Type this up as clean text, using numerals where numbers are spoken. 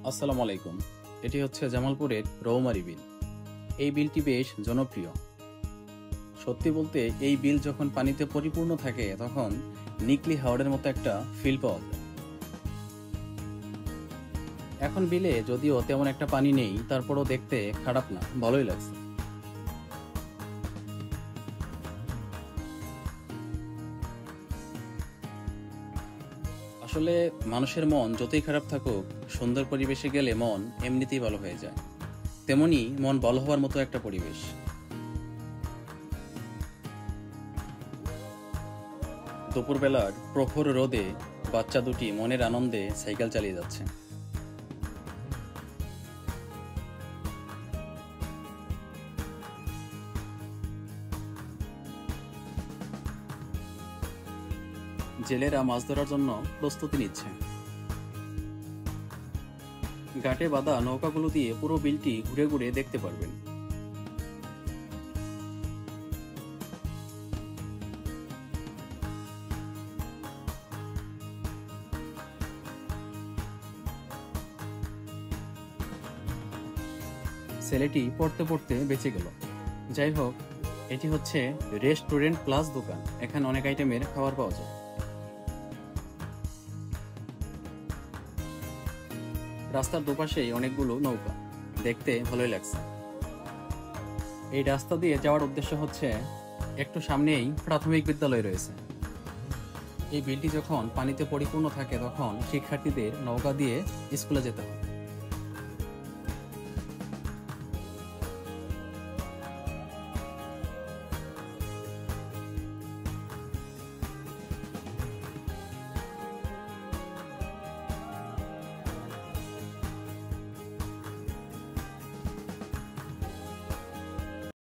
আসসালামু আলাইকুম। এটি হচ্ছে জামালপুরের রৌমারী বিল। এই বিলটি বেশ জনপ্রিয়। সত্যি বলতে এই বিল যখন পানিতে পরিপূর্ণ থাকে তখন নিকলি হাওরের মতো একটা ফিল পাওয়া যায়। এখন বিলে যদিও তেমন একটা পানি নেই, তারপরও দেখতে খারাপ না, ভালোই লাগছে। আসলে মানুষের মন যতই খারাপ থাকুক, সুন্দর পরিবেশে গেলে মন এমনিতেই ভালো হয়ে যায়। তেমনি মন ভালো হওয়ার মতো একটা পরিবেশ। দুপুরবেলার প্রখর রোদে বাচ্চা দুটি মনের আনন্দে সাইকেল চালিয়ে যাচ্ছে। জেলেরা মাছ ধরার জন্য প্রস্তুতি নিচ্ছে। ঘাটে বাঁধা নৌকাগুলো দিয়ে পুরো বিলটি ঘুরে ঘুরে দেখতে পারবেন। ছেলেটি পড়তে পড়তে বেঁচে গেল। যাই হোক, এটি হচ্ছে রেস্টুরেন্ট প্লাস দোকান। এখানে অনেক আইটেমের খাবার পাওয়া যায়। রাস্তার দুপাশেই অনেকগুলো নৌকা, দেখতে ভালোই লাগছে। এই রাস্তা দিয়ে যাওয়ার উদ্দেশ্য হচ্ছে, একটু সামনেই প্রাথমিক বিদ্যালয় রয়েছে। এই বিলটি যখন পানিতে পরিপূর্ণ থাকে তখন শিক্ষার্থীদের নৌকা দিয়ে স্কুলে যেতে হয়।